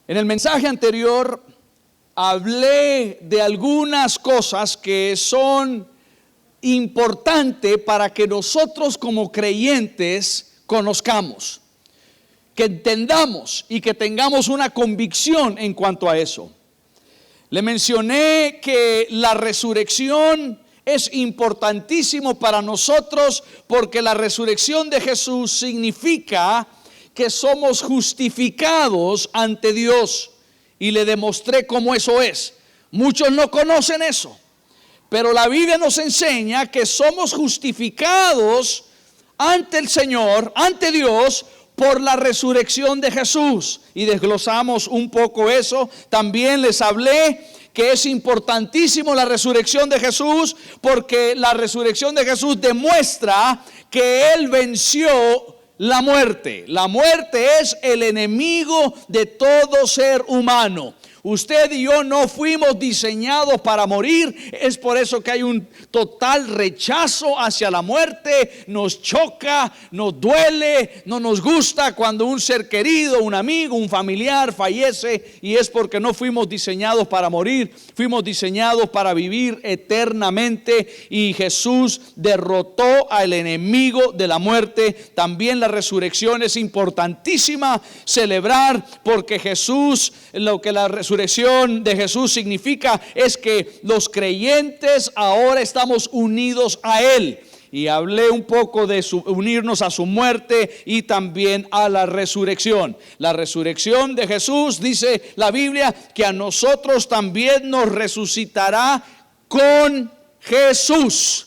En el mensaje anterior hablé de algunas cosas que son importantes para que nosotros como creyentes conozcamos, que entendamos y que tengamos una convicción en cuanto a eso. Le mencioné que la resurrección es importantísimo para nosotros porque la resurrección de Jesús significa que somos justificados ante Dios, y le demostré cómo eso es. Muchos no conocen eso, pero la Biblia nos enseña que somos justificados ante el Señor, ante Dios, por la resurrección de Jesús, y desglosamos un poco eso. También les hablé que es importantísimo la resurrección de Jesús, porque la resurrección de Jesús demuestra que Él venció la muerte. La muerte es el enemigo de todo ser humano. Usted y yo no fuimos diseñados para morir. Es por eso que hay un total rechazo hacia la muerte. Nos choca, nos duele, no nos gusta cuando un ser querido, un amigo, un familiar fallece. Y es porque no fuimos diseñados para morir. Fuimos diseñados para vivir eternamente. Y Jesús derrotó al enemigo de la muerte. También la resurrección es importantísima celebrar, porque Jesús, lo que la resurrección de Jesús significa es que los creyentes ahora estamos unidos a Él. Y hablé un poco de unirnos a su muerte y también a la resurrección. La resurrección de Jesús, dice la Biblia, que a nosotros también nos resucitará con Jesús.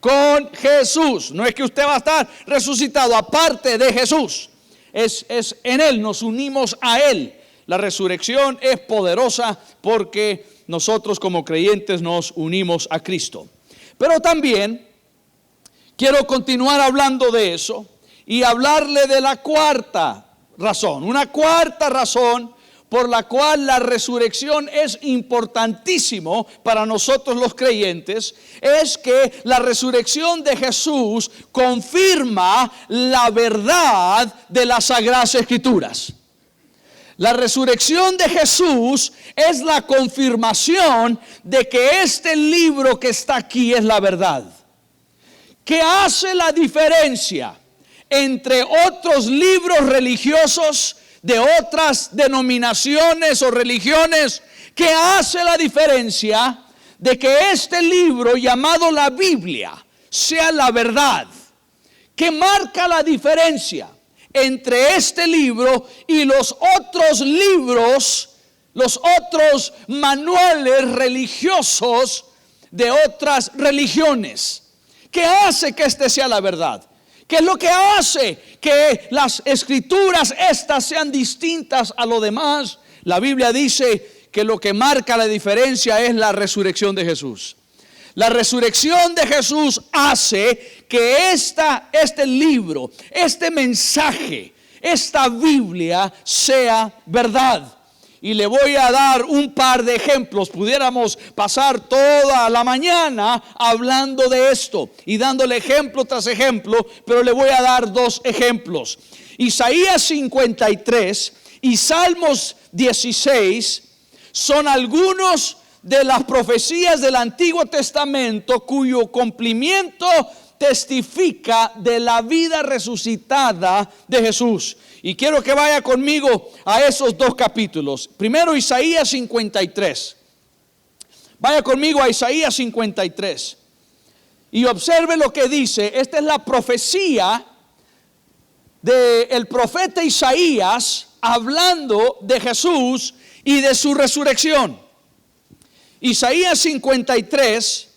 Con Jesús. No es que usted va a estar resucitado aparte de Jesús. Es en Él, nos unimos a Él. La resurrección es poderosa porque nosotros como creyentes nos unimos a Cristo. Pero también quiero continuar hablando de eso y hablarle de la cuarta razón. Una cuarta razón por la cual la resurrección es importantísimo para nosotros los creyentes, es que la resurrección de Jesús confirma la verdad de las Sagradas Escrituras. La resurrección de Jesús es la confirmación de que este libro que está aquí es la verdad. ¿Qué hace la diferencia entre otros libros religiosos de otras denominaciones o religiones? ¿Qué hace la diferencia de que este libro llamado la Biblia sea la verdad? ¿Qué marca la diferencia entre este libro y los otros libros, los otros manuales religiosos de otras religiones? ¿Qué hace que este sea la verdad? ¿Qué es lo que hace que las escrituras estas sean distintas a lo demás? La Biblia dice que lo que marca la diferencia es la resurrección de Jesús. La resurrección de Jesús hace que este libro, este mensaje, esta Biblia sea verdad. Y le voy a dar un par de ejemplos. Pudiéramos pasar toda la mañana hablando de esto y dándole ejemplo tras ejemplo, pero le voy a dar dos ejemplos. Isaías 53 y Salmos 16 son algunos de las profecías del Antiguo Testamento cuyo cumplimiento testifica de la vida resucitada de Jesús. Y quiero que vaya conmigo a esos dos capítulos. Primero Isaías 53. Vaya conmigo a Isaías 53 y observe lo que dice. Esta es la profecía del profeta Isaías hablando de Jesús y de su resurrección. Isaías 53,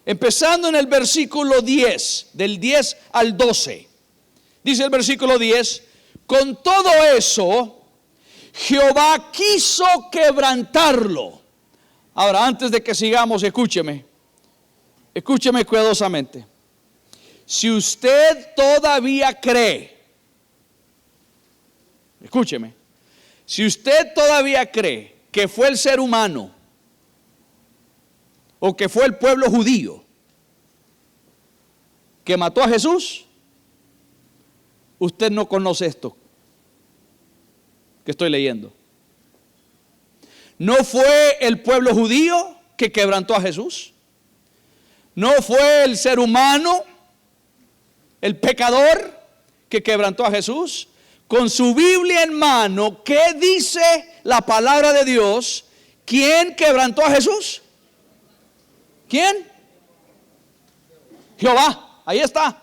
empezando en el versículo 10, del 10 al 12. Dice el versículo 10: con todo eso, Jehová quiso quebrantarlo. Ahora, antes de que sigamos, escúcheme cuidadosamente. Si usted todavía cree, escúcheme, si usted todavía cree que fue el ser humano o que fue el pueblo judío que mató a Jesús, usted no conoce esto que estoy leyendo. No fue el pueblo judío que quebrantó a Jesús. No fue el ser humano, el pecador, que quebrantó a Jesús. Con su Biblia en mano, ¿qué dice la palabra de Dios? ¿Quién quebrantó a Jesús? ¿Quién? Jehová. Ahí está.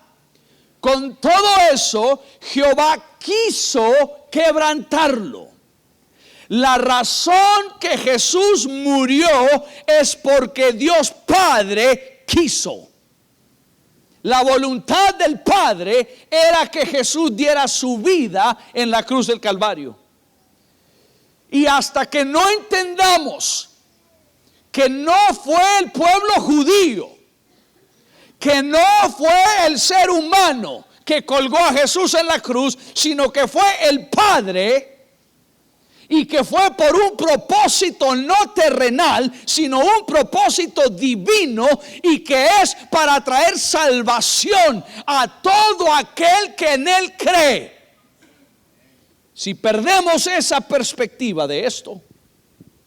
Con todo eso, Jehová quiso quebrantarlo. La razón que Jesús murió es porque Dios Padre quiso. La voluntad del Padre era que Jesús diera su vida en la cruz del Calvario. Y hasta que no entendamos que no fue el pueblo judío, que no fue el ser humano que colgó a Jesús en la cruz, sino que fue el Padre, y que fue por un propósito no terrenal, sino un propósito divino, y que es para traer salvación a todo aquel que en Él cree. Si perdemos esa perspectiva de esto,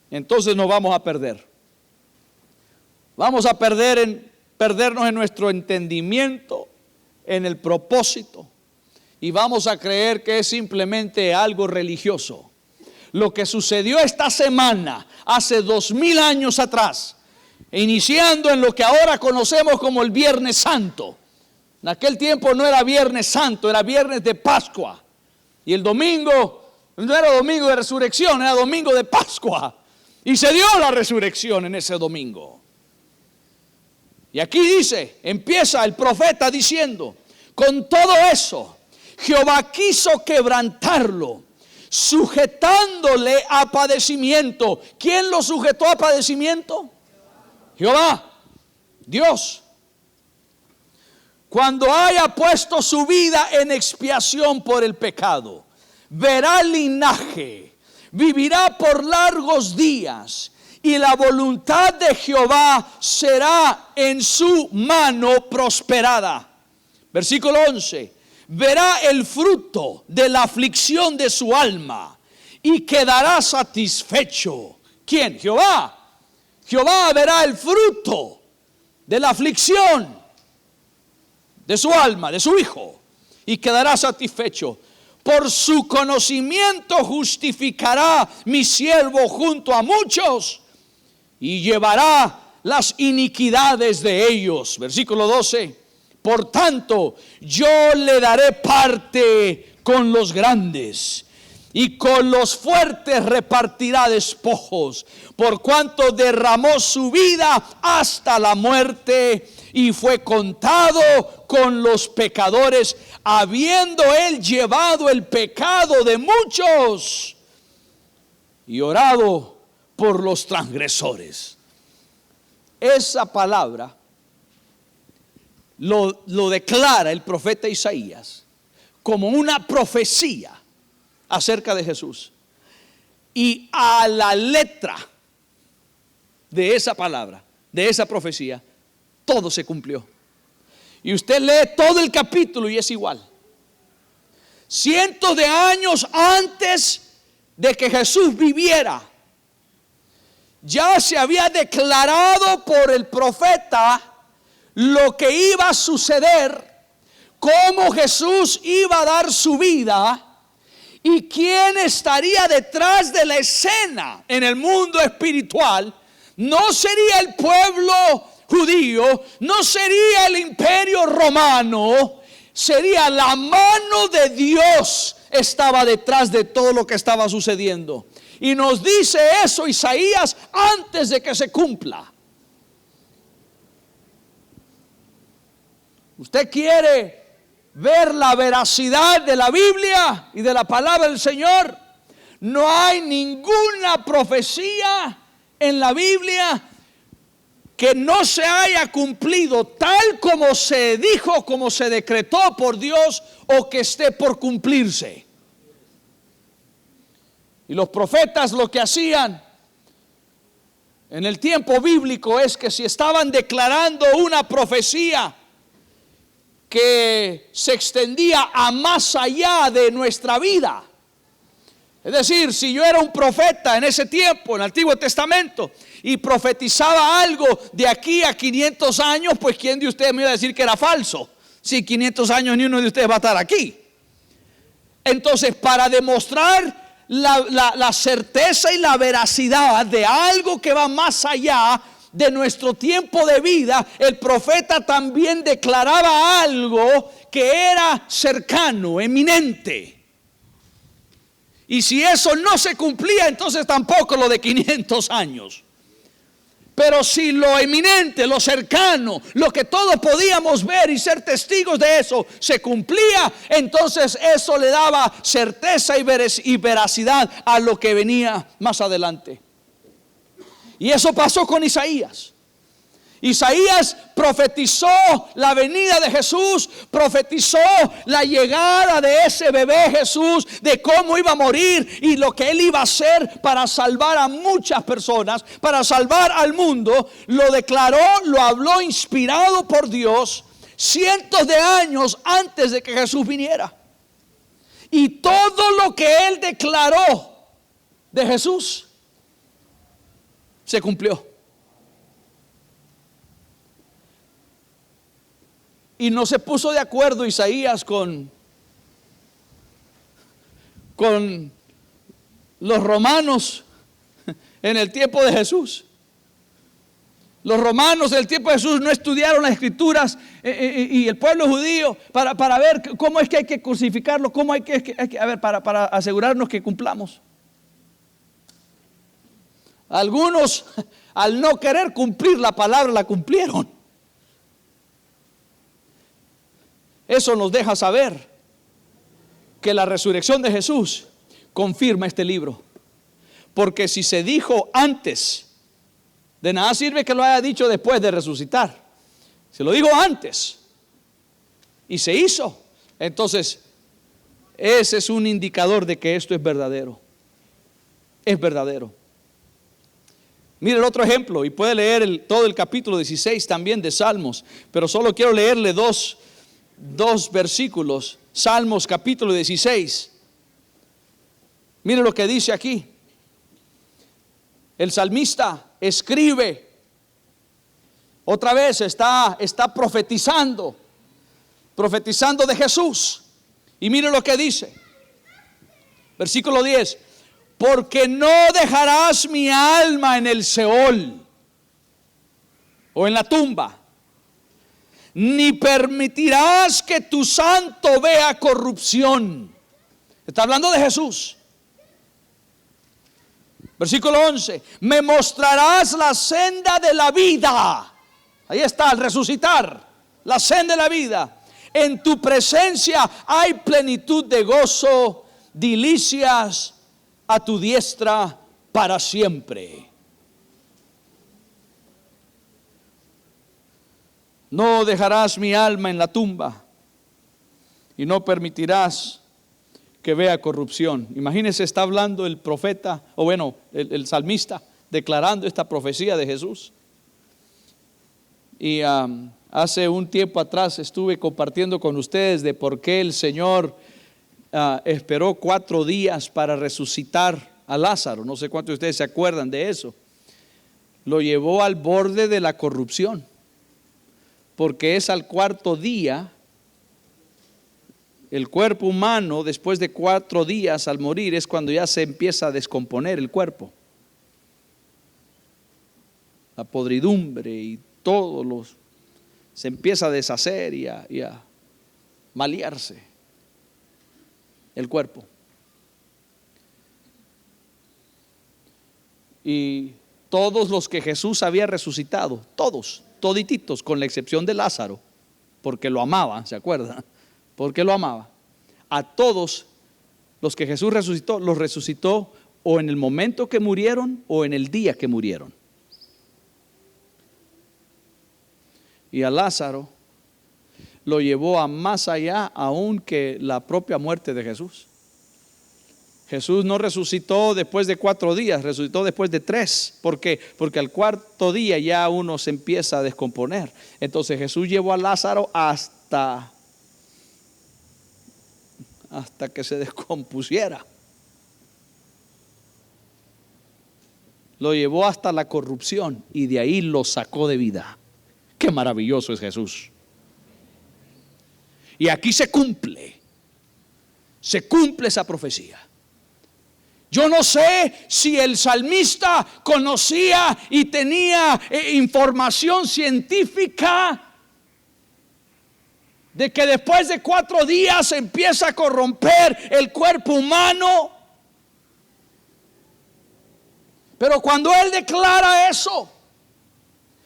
entonces nos vamos a perder. Vamos a perdernos en nuestro entendimiento, en el propósito, y vamos a creer que es simplemente algo religioso. Lo que sucedió esta semana, hace 2000 años atrás, iniciando en lo que ahora conocemos como el Viernes Santo. En aquel tiempo no era Viernes Santo, era Viernes de Pascua. Y el domingo no era domingo de resurrección, era domingo de Pascua. Y se dio la resurrección en ese domingo. Y aquí dice, empieza el profeta diciendo: con todo eso, Jehová quiso quebrantarlo, sujetándole a padecimiento. ¿Quién lo sujetó a padecimiento? Jehová, Dios. Cuando haya puesto su vida en expiación por el pecado, verá linaje, vivirá por largos días, y la voluntad de Jehová será en su mano prosperada. Versículo 11. Verá el fruto de la aflicción de su alma y quedará satisfecho. ¿Quién? Jehová. Jehová verá el fruto de la aflicción de su alma, de su hijo, y quedará satisfecho. Por su conocimiento justificará mi siervo junto a muchos y llevará las iniquidades de ellos. Versículo 12. Por tanto, yo le daré parte con los grandes, y con los fuertes repartirá despojos, por cuanto derramó su vida hasta la muerte, y fue contado con los pecadores, habiendo él llevado el pecado de muchos y orado por los transgresores. Esa palabra lo declara el profeta Isaías como una profecía acerca de Jesús. Y a la letra de esa palabra, de esa profecía, todo se cumplió. Y usted lee todo el capítulo y es igual. Cientos de años antes de que Jesús viviera, ya se había declarado por el profeta lo que iba a suceder, cómo Jesús iba a dar su vida y quién estaría detrás de la escena en el mundo espiritual. No sería el pueblo judío, no sería el imperio romano, sería la mano de Dios estaba detrás de todo lo que estaba sucediendo. Y nos dice eso Isaías antes de que se cumpla. ¿Usted quiere ver la veracidad de la Biblia y de la palabra del Señor? No hay ninguna profecía en la Biblia que no se haya cumplido tal como se dijo, como se decretó por Dios, o que esté por cumplirse. Y los profetas lo que hacían en el tiempo bíblico es que si estaban declarando una profecía que se extendía a más allá de nuestra vida. Es decir, si yo era un profeta en ese tiempo, en el Antiguo Testamento, y profetizaba algo de aquí a 500 años, pues ¿quién de ustedes me iba a decir que era falso? Si 500 años ni uno de ustedes va a estar aquí. Entonces, para demostrar la certeza y la veracidad de algo que va más allá de nuestro tiempo de vida, el profeta también declaraba algo que era cercano, eminente. Y si eso no se cumplía, entonces tampoco lo de 500 años. Pero si lo eminente, lo cercano, lo que todos podíamos ver y ser testigos de eso, se cumplía, entonces eso le daba certeza y veracidad a lo que venía más adelante. Y eso pasó con Isaías. Isaías profetizó la venida de Jesús, profetizó la llegada de ese bebé Jesús, de cómo iba a morir y lo que él iba a hacer para salvar a muchas personas, para salvar al mundo. Lo declaró, lo habló inspirado por Dios cientos de años antes de que Jesús viniera. Y todo lo que él declaró de Jesús se cumplió. Y no se puso de acuerdo Isaías con los romanos en el tiempo de Jesús. Los romanos en el tiempo de Jesús no estudiaron las escrituras y el pueblo judío para ver cómo es que hay que crucificarlo, cómo hay que a ver, para asegurarnos que cumplamos. Algunos, al no querer cumplir la palabra, la cumplieron. Eso nos deja saber que la resurrección de Jesús confirma este libro. Porque si se dijo antes, de nada sirve que lo haya dicho después de resucitar. Se lo dijo antes y se hizo. Entonces, ese es un indicador de que esto es verdadero. Es verdadero. Mire el otro ejemplo, y puede leer todo el capítulo 16 también de Salmos, pero solo quiero leerle dos versículos. Salmos capítulo 16. Mire lo que dice aquí. El salmista escribe, otra vez está profetizando de Jesús. Y mire lo que dice. Versículo 10. Porque no dejarás mi alma en el Seol o en la tumba, ni permitirás que tu santo vea corrupción. Está hablando de Jesús. Versículo 11. Me mostrarás la senda de la vida. Ahí está, al resucitar, la senda de la vida. En tu presencia hay plenitud de gozo, delicias a tu diestra para siempre. No dejarás mi alma en la tumba y no permitirás que vea corrupción. Imagínense, está hablando el profeta, o bueno, el salmista, declarando esta profecía de Jesús. Y hace un tiempo atrás estuve compartiendo con ustedes de por qué el Señor esperó 4 días para resucitar a Lázaro. No sé cuántos de ustedes se acuerdan de eso. Lo llevó al borde de la corrupción, porque es al 4º día. El cuerpo humano, después de 4 días al morir, es cuando ya se empieza a descomponer el cuerpo. La podridumbre y todo se empieza a deshacer y a malearse el cuerpo. Y todos los que Jesús había resucitado, todititos, con la excepción de Lázaro, porque lo amaba, ¿se acuerdan? Porque lo amaba. A todos los que Jesús resucitó, los resucitó o en el momento que murieron o en el día que murieron. Y a Lázaro lo llevó a más allá aún que la propia muerte de Jesús. Jesús no resucitó después de 4 días, resucitó después de 3. ¿Por qué? Porque al 4º día ya uno se empieza a descomponer. Entonces Jesús llevó a Lázaro hasta hasta que se descompusiera. Lo llevó hasta la corrupción y de ahí lo sacó de vida. Qué maravilloso es Jesús. Y aquí se cumple esa profecía. Yo no sé si el salmista conocía y tenía información científica de que después de 4 días se empieza a corromper el cuerpo humano. Pero cuando él declara eso,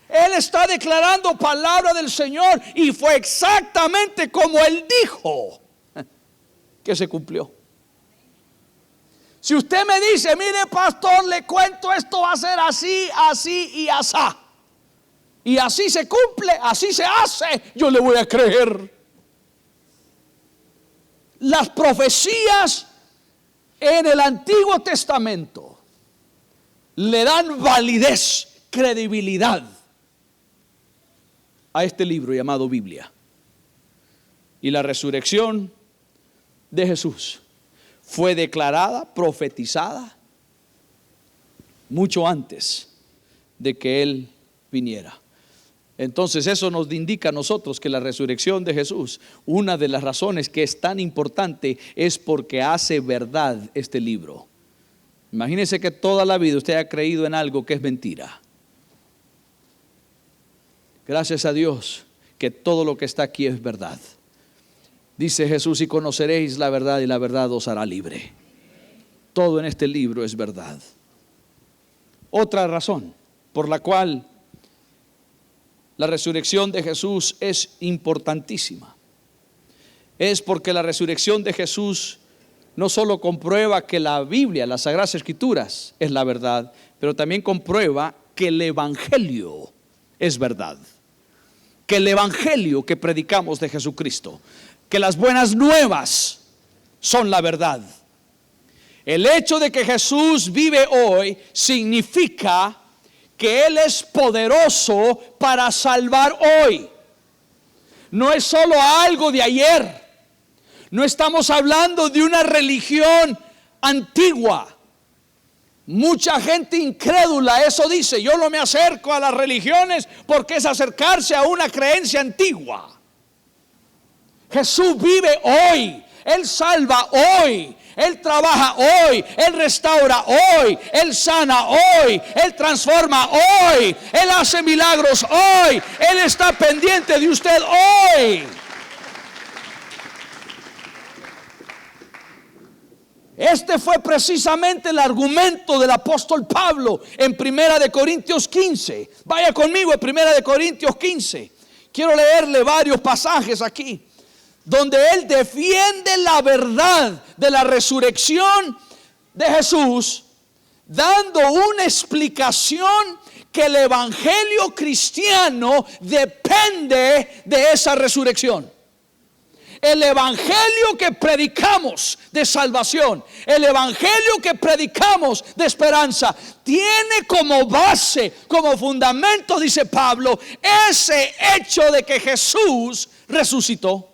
él está declarando palabra del Señor, y fue exactamente como él dijo que se cumplió. Si usted me dice, mire pastor, le cuento, esto va a ser así, así y asá, y así se cumple, así se hace, yo le voy a creer. Las profecías en el Antiguo Testamento le dan validez, credibilidad a este libro llamado Biblia. Y la resurrección de Jesús fue declarada, profetizada mucho antes de que Él viniera. Entonces eso nos indica a nosotros que la resurrección de Jesús, una de las razones que es tan importante, es porque hace verdad este libro. Imagínese que toda la vida usted ha creído en algo que es mentira. Gracias a Dios que todo lo que está aquí es verdad. Dice Jesús, y conoceréis la verdad y la verdad os hará libre. Todo en este libro es verdad. Otra razón por la cual la resurrección de Jesús es importantísima es porque la resurrección de Jesús no solo comprueba que la Biblia, las Sagradas Escrituras, es la verdad, pero también comprueba que el Evangelio es verdad. Que el Evangelio que predicamos de Jesucristo, que las buenas nuevas son la verdad. El hecho de que Jesús vive hoy significa que Él es poderoso para salvar hoy. No es solo algo de ayer. No estamos hablando de una religión antigua. Mucha gente incrédula eso dice, yo no me acerco a las religiones porque es acercarse a una creencia antigua. Jesús vive hoy, Él salva hoy, Él trabaja hoy, Él restaura hoy, Él sana hoy, Él transforma hoy, Él hace milagros hoy, Él está pendiente de usted hoy. Este fue precisamente el argumento del apóstol Pablo en 1 Corintios 15. Vaya conmigo a 1 Corintios 15. Quiero leerle varios pasajes aquí, donde él defiende la verdad de la resurrección de Jesús, dando una explicación que el evangelio cristiano depende de esa resurrección. El evangelio que predicamos de salvación, el evangelio que predicamos de esperanza, tiene como base, como fundamento, dice Pablo, ese hecho de que Jesús resucitó.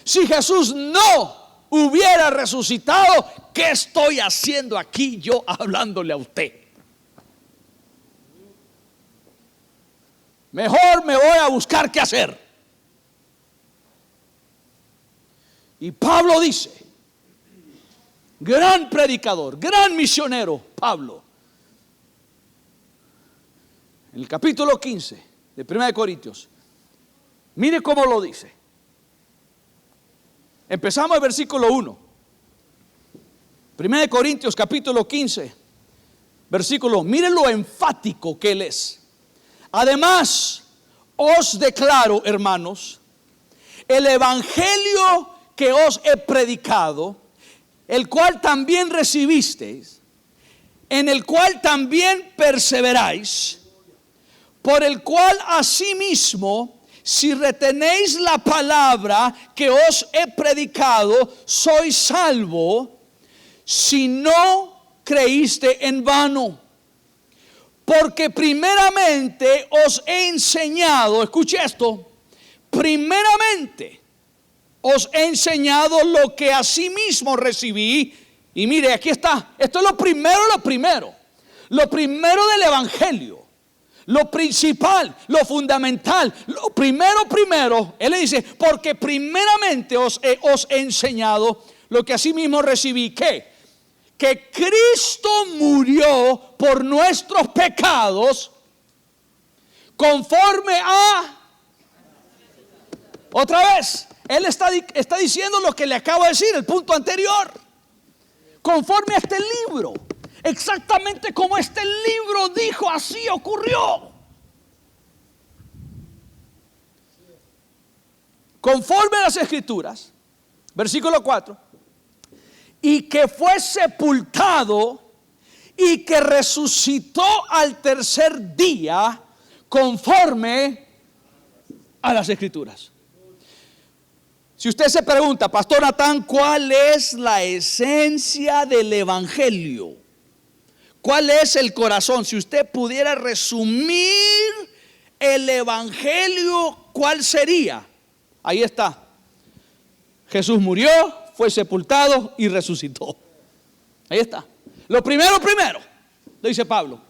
Si Jesús no hubiera resucitado, ¿qué estoy haciendo aquí yo hablándole a usted? Mejor me voy a buscar qué hacer. Y Pablo dice, gran predicador, gran misionero, Pablo, en el capítulo 15 de 1 Corintios, mire cómo lo dice. Empezamos el versículo 1. 1 Corintios capítulo 15, versículo, mire lo enfático que él es. Además, os declaro, hermanos, el evangelio que os he predicado, el cual también recibisteis, en el cual también perseveráis, por el cual asimismo, si retenéis la palabra que os he predicado, sois salvo, si no creíste en vano. Porque primeramente os he enseñado, escuche esto, primeramente os he enseñado lo que asimismo recibí. Y mire, aquí está. Esto es lo primero. Lo primero del evangelio. Lo principal, lo fundamental, lo primero. Él le dice, porque primeramente os he enseñado lo que asimismo recibí. ¿Qué? Que Cristo murió por nuestros pecados conforme a... Otra vez, él está diciendo lo que le acabo de decir, el punto anterior. Conforme a este libro, exactamente como este libro dijo, así ocurrió. Conforme a las Escrituras, versículo 4. Y que fue sepultado y que resucitó al tercer día conforme a las Escrituras. Si usted se pregunta, Pastor Natán, ¿cuál es la esencia del evangelio? ¿Cuál es el corazón? Si usted pudiera resumir el evangelio, ¿cuál sería? Ahí está. Jesús murió, fue sepultado y resucitó. Ahí está. Lo primero, lo dice Pablo.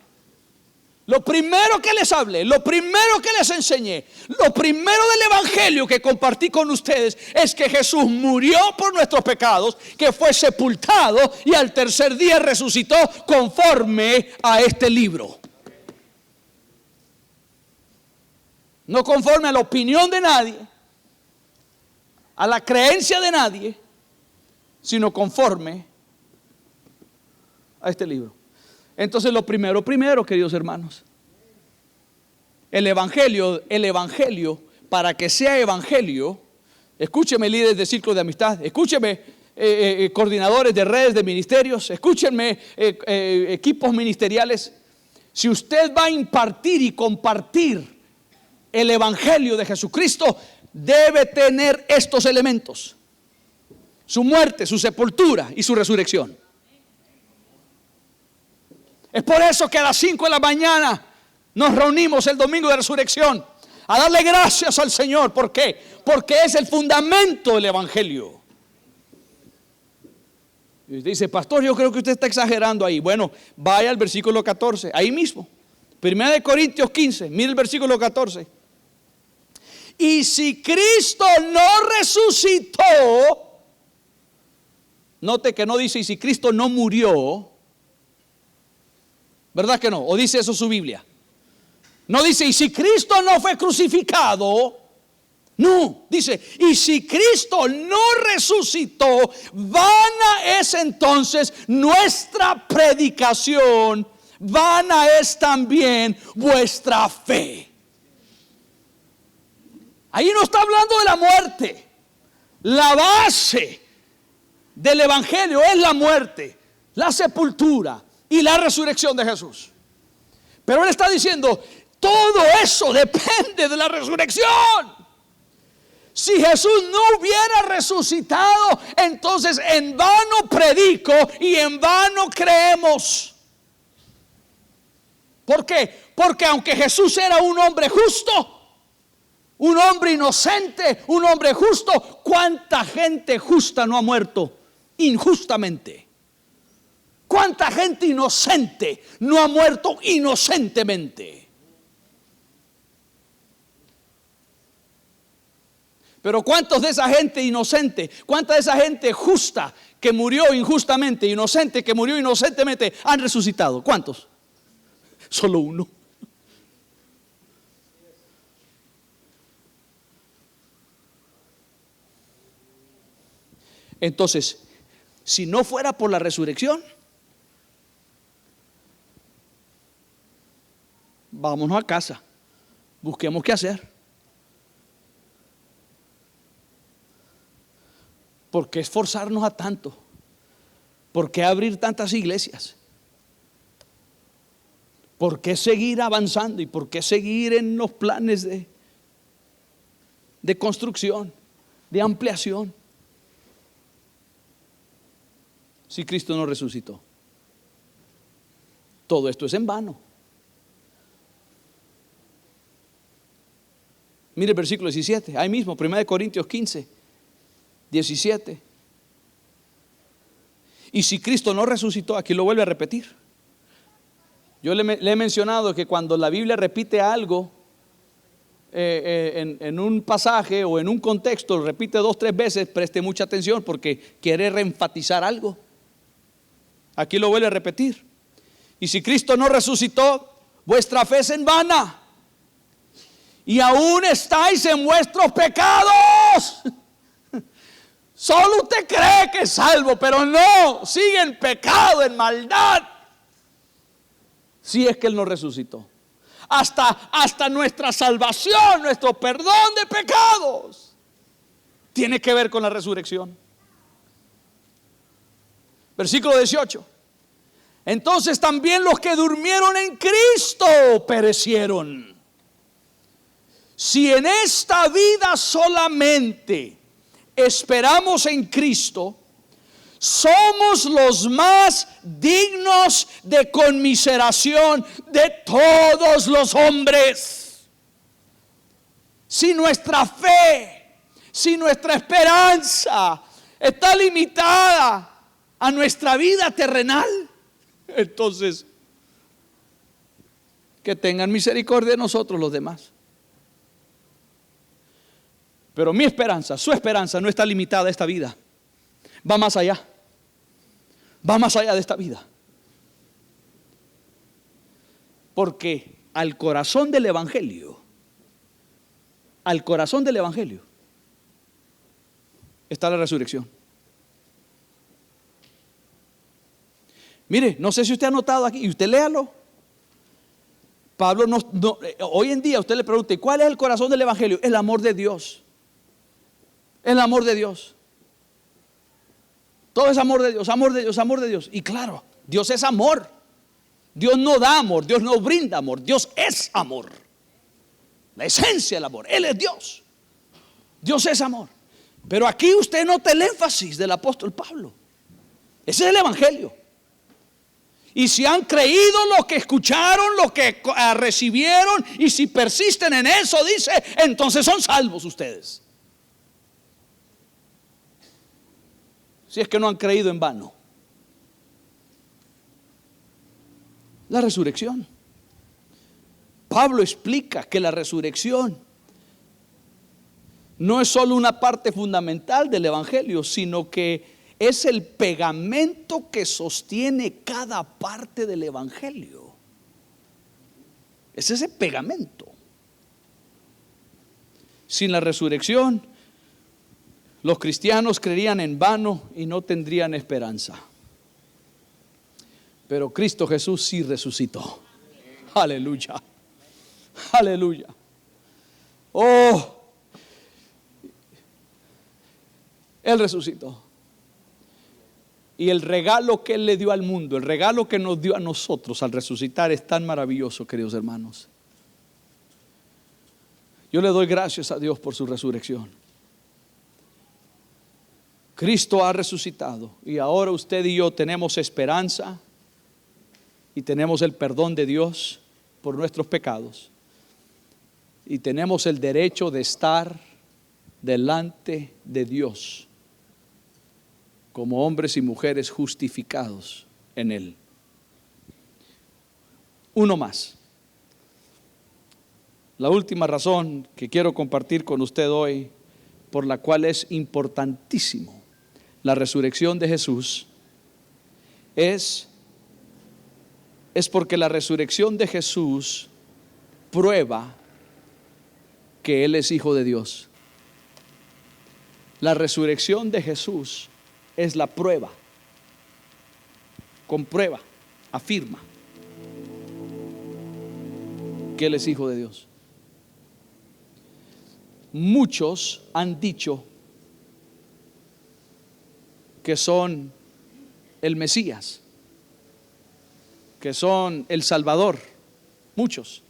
Lo primero que les hablé, lo primero que les enseñé, lo primero del evangelio que compartí con ustedes es que Jesús murió por nuestros pecados, que fue sepultado y al tercer día resucitó conforme a este libro. No conforme a la opinión de nadie, a la creencia de nadie, sino conforme a este libro. Entonces lo primero, queridos hermanos, el evangelio, para que sea evangelio, escúcheme líderes de círculo de amistad, escúcheme coordinadores de redes de ministerios, escúchenme equipos ministeriales, si usted va a impartir y compartir el evangelio de Jesucristo, debe tener estos elementos: su muerte, su sepultura y su resurrección. Es por eso que a las 5 de la mañana nos reunimos el domingo de resurrección a darle gracias al Señor. ¿Por qué? Porque es el fundamento del evangelio. Y usted dice, pastor, yo creo que usted está exagerando ahí. Bueno, vaya al versículo 14, ahí mismo. 1 Corintios 15, mire el versículo 14. Y si Cristo no resucitó, note que no dice y si Cristo no murió, ¿verdad que no? ¿O dice eso su Biblia? No dice, y si Cristo no fue crucificado. No, dice, y si Cristo no resucitó, vana es entonces nuestra predicación, vana es también vuestra fe. Ahí no está hablando de la muerte. La base del evangelio es la muerte, la sepultura y la resurrección de Jesús. Pero él está diciendo, todo eso depende de la resurrección. Si Jesús no hubiera resucitado, entonces en vano predico y en vano creemos. ¿Por qué? Porque aunque Jesús era un hombre justo, un hombre inocente, un hombre justo, ¿cuánta gente justa no ha muerto injustamente? ¿Cuánta gente inocente no ha muerto inocentemente? Pero ¿cuántos de esa gente inocente, cuánta de esa gente justa que murió injustamente, inocente que murió inocentemente, han resucitado? ¿Cuántos? Solo uno. Entonces, si no fuera por la resurrección, vámonos a casa, busquemos qué hacer. ¿Por qué esforzarnos a tanto? ¿Por qué abrir tantas iglesias? ¿Por qué seguir avanzando? ¿Y por qué seguir en los planes de construcción, de ampliación? Si Cristo no resucitó, todo esto es en vano. Mire el versículo 17, ahí mismo, 1 Corintios 15. 17. Y si Cristo no resucitó, aquí lo vuelve a repetir. Yo le he mencionado que cuando la Biblia repite algo en un pasaje o en un contexto, lo repite 2 o 3 veces, preste mucha atención porque quiere reenfatizar algo. Aquí lo vuelve a repetir. Y si Cristo no resucitó, vuestra fe es en vana y aún estáis en vuestros pecados. Solo usted cree que es salvo, pero no, sigue en pecado, en maldad. Si es que Él no resucitó. Hasta nuestra salvación, nuestro perdón de pecados, tiene que ver con la resurrección. Versículo 18. Entonces también los que durmieron en Cristo perecieron. Si en esta vida solamente esperamos en Cristo, somos los más dignos de conmiseración de todos los hombres. Si nuestra fe, si nuestra esperanza está limitada a nuestra vida terrenal, entonces que tengan misericordia de nosotros los demás. Pero mi esperanza, su esperanza no está limitada a esta vida. Va más allá. Va más allá de esta vida. Porque al corazón del Evangelio está la resurrección. Mire, no sé si usted ha notado aquí, y usted léalo. Pablo hoy en día usted le pregunta, ¿cuál es el corazón del Evangelio? El amor de Dios. El amor de Dios. Todo es amor de Dios, amor de Dios, amor de Dios. Y claro, Dios es amor. Dios no da amor, Dios no brinda amor, Dios es amor. La esencia del amor, Él es Dios. Dios es amor. Pero aquí usted nota el énfasis del apóstol Pablo. Ese es el Evangelio. Y si han creído lo que escucharon, lo que recibieron, y si persisten en eso, dice, entonces son salvos ustedes. Si es que no han creído en vano. La resurrección. Pablo explica que la resurrección no es solo una parte fundamental del Evangelio, sino que es el pegamento que sostiene cada parte del Evangelio. Es ese pegamento. Sin la resurrección, los cristianos creerían en vano y no tendrían esperanza. Pero Cristo Jesús sí resucitó. Aleluya. Aleluya. Oh, Él resucitó. Y el regalo que Él le dio al mundo, el regalo que nos dio a nosotros al resucitar es tan maravilloso, queridos hermanos. Yo le doy gracias a Dios por su resurrección. Cristo ha resucitado y ahora usted y yo tenemos esperanza y tenemos el perdón de Dios por nuestros pecados y tenemos el derecho de estar delante de Dios como hombres y mujeres justificados en Él. Uno más. La última razón que quiero compartir con usted hoy, por la cual es importantísimo la resurrección de Jesús, es porque la resurrección de Jesús prueba que Él es Hijo de Dios. La resurrección de Jesús es la prueba. Comprueba, afirma que Él es Hijo de Dios. Muchos han dicho que son el Mesías, que son el Salvador. Muchos.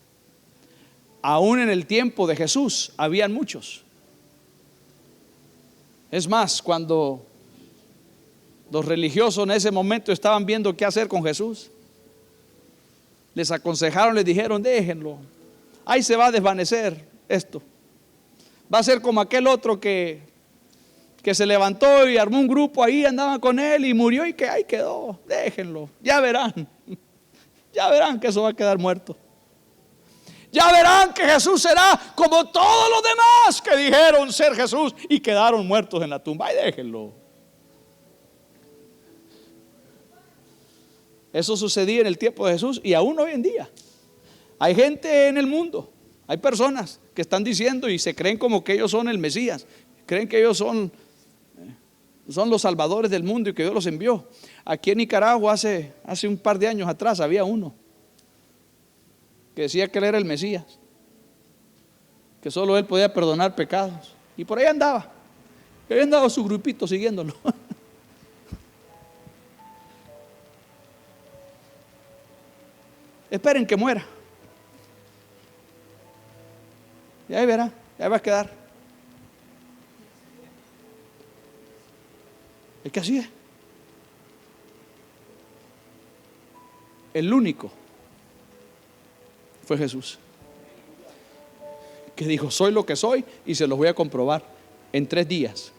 Aún en el tiempo de Jesús habían muchos. Es más, cuando los religiosos en ese momento estaban viendo qué hacer con Jesús, les aconsejaron, les dijeron, déjenlo, ahí se va a desvanecer esto. Va a ser como aquel otro que que se levantó y armó un grupo ahí, andaban con él y murió y que ahí quedó. Déjenlo, ya verán que eso va a quedar muerto. Ya verán que Jesús será como todos los demás que dijeron ser Jesús y quedaron muertos en la tumba. Ahí déjenlo. Eso sucedía en el tiempo de Jesús y aún hoy en día. Hay gente en el mundo, hay personas que están diciendo y se creen como que ellos son el Mesías, creen que ellos son los salvadores del mundo y que Dios los envió. Aquí en Nicaragua hace un par de años atrás había uno que decía que él era el Mesías, que solo él podía perdonar pecados, y por ahí andaba su grupito siguiéndolo. Esperen que muera, y ahí verá, ahí va a quedar. Es que así es. El único fue Jesús, que dijo: soy lo que soy y se los voy a comprobar en 3 días.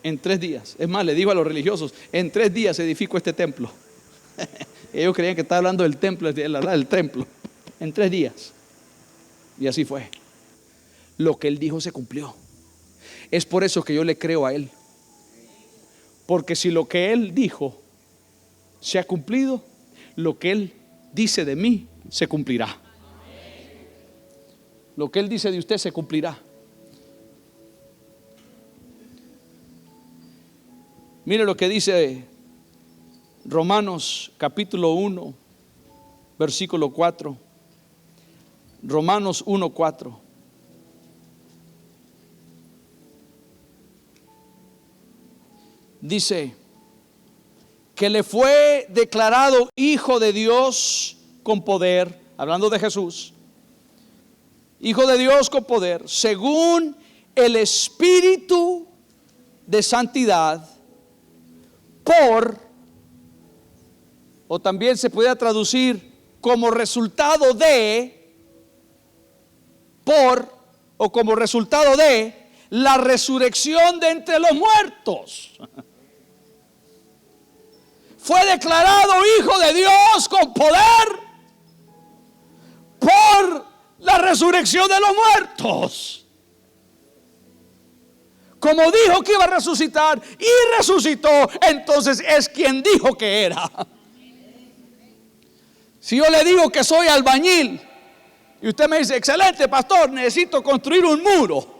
En 3 días. Es más, le digo a los religiosos: en 3 días edifico este templo. Ellos creían que estaba hablando del templo, del templo. En 3 días. Y así fue. Lo que él dijo se cumplió. Es por eso que yo le creo a él. Porque si lo que él dijo se ha cumplido, lo que él dice de mí se cumplirá. Lo que él dice de usted se cumplirá. Mire lo que dice Romanos capítulo 1, versículo 4. Romanos 1, 4. Dice que le fue declarado hijo de Dios con poder, hablando de Jesús, hijo de Dios con poder, según el Espíritu de santidad, o también se puede traducir como resultado de, o como resultado de la resurrección de entre los muertos. Fue declarado hijo de Dios con poder por la resurrección de los muertos. Como dijo que iba a resucitar y resucitó, entonces es quien dijo que era. Si yo le digo que soy albañil y usted me dice: excelente pastor, necesito construir un muro,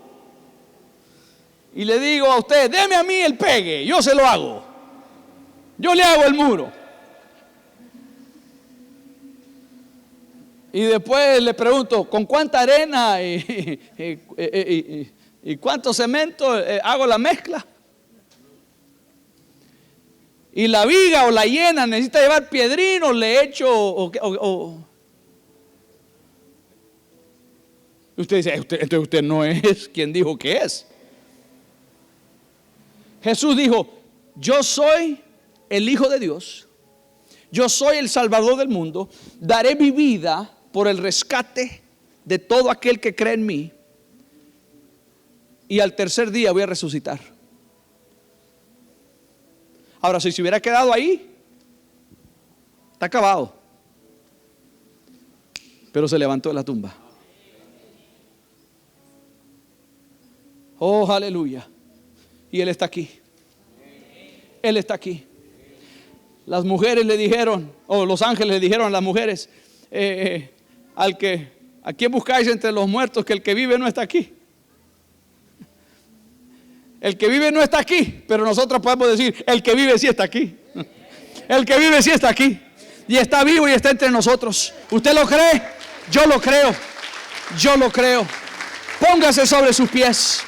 y le digo a usted: deme a mí el pegue, yo se lo hago, yo le hago el muro, y después le pregunto: ¿con cuánta arena y cuánto cemento hago la mezcla? Y la viga o la llena necesita llevar piedrín o le echo Usted dice: entonces usted no es quien dijo que es. Jesús dijo: yo soy el Hijo de Dios, yo soy el Salvador del mundo, daré mi vida por el rescate de todo aquel que cree en mí, y al tercer día voy a resucitar. Ahora, si se hubiera quedado ahí, está acabado. Pero se levantó de la tumba. Oh, aleluya. Y Él está aquí. Él está aquí. Las mujeres le dijeron, o los ángeles le dijeron a las mujeres: ¿a quién buscáis entre los muertos? Que el que vive no está aquí. El que vive no está aquí, pero nosotros podemos decir: el que vive sí está aquí. El que vive sí está aquí. Y está vivo y está entre nosotros. ¿Usted lo cree? Yo lo creo. Yo lo creo. Póngase sobre sus pies.